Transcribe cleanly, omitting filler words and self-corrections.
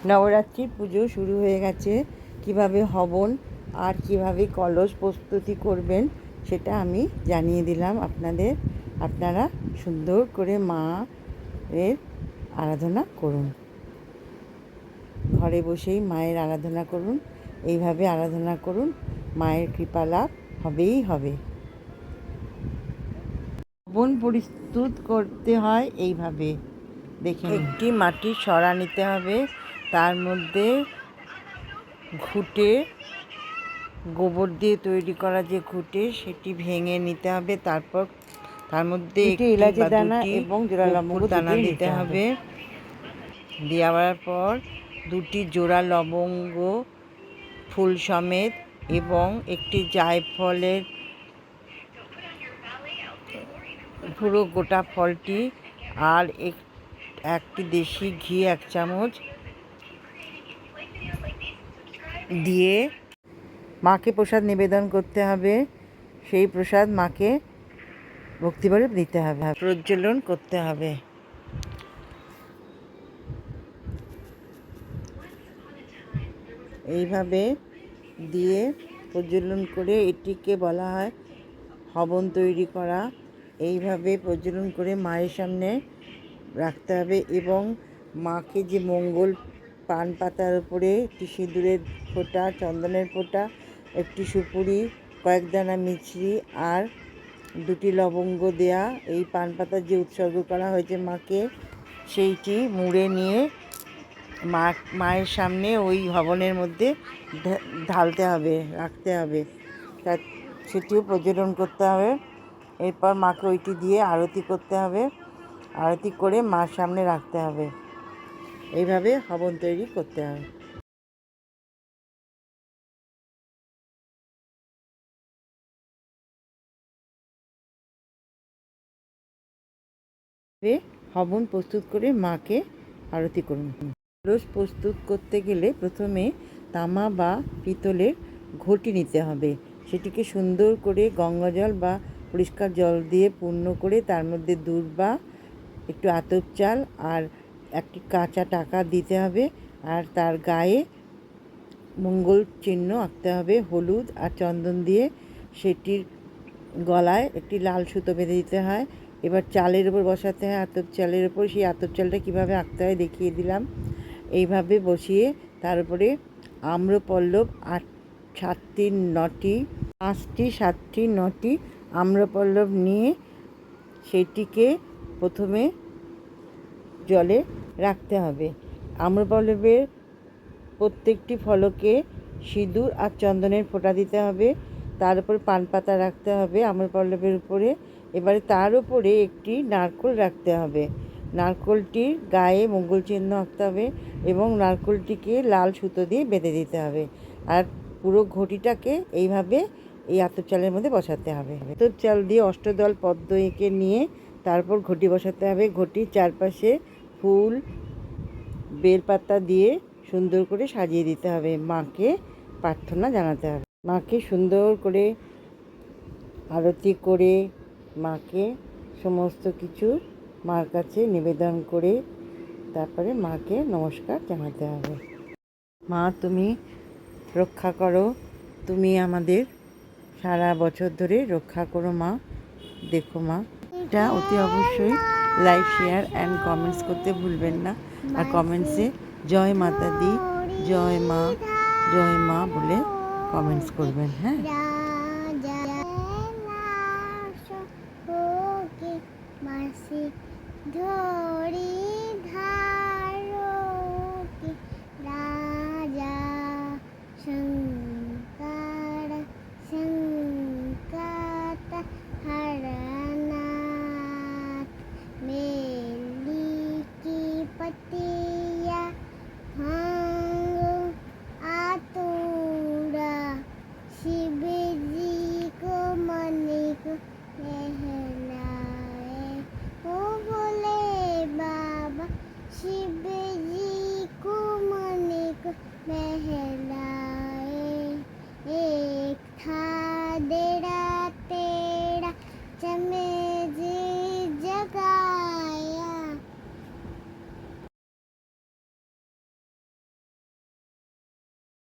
নবরাত্রির পুজো শুরু হয়ে গেছে। কিভাবে হবন আর কিভাবে কলস প্রস্তুতি করবেন সেটা আমি জানিয়ে দিলাম আপনাদের। আপনারা সুন্দর করে মায়ের আরাধনা করুন, ঘরে বসেই মায়ের আরাধনা করুন। এইভাবে আরাধনা করুন, মায়ের কৃপা লাভ হবেই হবে। হবন প্রস্তুত করতে হয় এইভাবে, দেখুন। একটি মাটির সরা নিতে হবে, তার মধ্যে ঘুঁটে, গোবর দিয়ে তৈরি করা যে ঘুঁটে সেটি ভেঙে নিতে হবে। তারপর তার মধ্যে একটি ইলাচি দানা এবং জোড়া লবঙ্গ দানা দিতে হবে। দেওয়ার পর দুটি জোড়া লবঙ্গ ফুল সমেত এবং একটি জায়ফলের পুরো গোটা ফলটি আর একটি দেশি ঘি 1 চামচ দিয়ে মাকে প্রসাদ নিবেদন করতে হবে। সেই প্রসাদ মাকে ভক্তিভরে দিতে হবে, প্রজ্বলন করতে হবে। এইভাবে দিয়ে প্রজ্বলন করে এটিকে বলা হয় হবন তৈরি করা। এইভাবে প্রজ্বলন করে মায়ের সামনে রাখতে হবে এবং মাকে যে মঙ্গল পান পাতার উপরে একটি সিঁদুরের ফোঁটা, চন্দনের ফোঁটা, একটি সুপুরি, কয়েক দানা মিছরি আর 2টি লবঙ্গ দেয়া এই পান পাতা যে উৎসর্গ করা হয়েছে মাকে, সেইটি মুড়ে নিয়ে মায়ের সামনে ওই হবনের মধ্যে ঢালতে হবে, রাখতে হবে। সেটিও প্রজ্বলন করতে হবে। এরপর মাকে ওইটি দিয়ে আরতি করতে হবে, আরতি করে মার সামনে রাখতে হবে। এইভাবে হবন তৈরি করতে হবে। হবন প্রস্তুত করে মাকে আরতি করুন। কলস প্রস্তুত করতে গেলে প্রথমে তামা বা পিতলের ঘটি নিতে হবে। সেটিকে সুন্দর করে গঙ্গাজল বা পরিষ্কার জল দিয়ে পূর্ণ করে তার মধ্যে দূর্বা, একটু আতপ চাল আর একটি কাঁচা টাকা দিতে হবে। আর তার গায়ে মঙ্গল চিহ্ন আঁকতে হবে হলুদ আর চন্দন দিয়ে। সেটির গলায় একটি লাল সুতো বেঁধে দিতে হয়। এবার চালের উপর বসাতে হয়, আতপ চালের উপর। সেই আতপ চালটা কীভাবে আঁকতে হয় দেখিয়ে দিলাম। এইভাবে বসিয়ে তার উপরে আম্রপল্লব 7টি 9টি 5টি 7টি 9টি আম্রপল্লব নিয়ে সেটিকে প্রথমে জলে রাখতে হবে। আম্রপল্লবের প্রত্যেকটি ফলকে সিঁদুর আর চন্দনের ফোঁটা দিতে হবে। তার উপর পান পাতা রাখতে হবে আম্রপল্লবের উপরে। এবারে তার উপরে একটি নারকেল রাখতে হবে। নারকেলটির গায়ে মঙ্গল চিহ্ন আঁকতে হবে এবং নারকেলটিকে লাল সুতো দিয়ে বেঁধে দিতে হবে। আর পুরো ঘটিটাকে এইভাবে এই আতপ চালের মধ্যে বসাতে হবে। আতপ চাল দিয়ে অষ্টদল পদ্ম এঁকে নিয়ে তারপর ঘটি বসাতে হবে। ঘটির চারপাশে ফুল, বেলপাতা দিয়ে সুন্দর করে সাজিয়ে দিতে হবে। মাকে প্রার্থনা জানাতে হবে। মাকে সুন্দর করে আরতি করে মাকে সমস্ত কিছু মার কাছে নিবেদন করে তারপরে মাকে নমস্কার জানাতে হবে। মা তুমি রক্ষা করো, তুমি আমাদের সারা বছর ধরে রক্ষা করো মা। দেখো মা, এটা অতি অবশ্যই লাইক, শেয়ার অ্যান্ড কমেন্টস করতে ভুলবেন না। আর কমেন্টসে জয় মাতা দি, জয় মা বলে কমেন্টস করবেন। হ্যাঁ।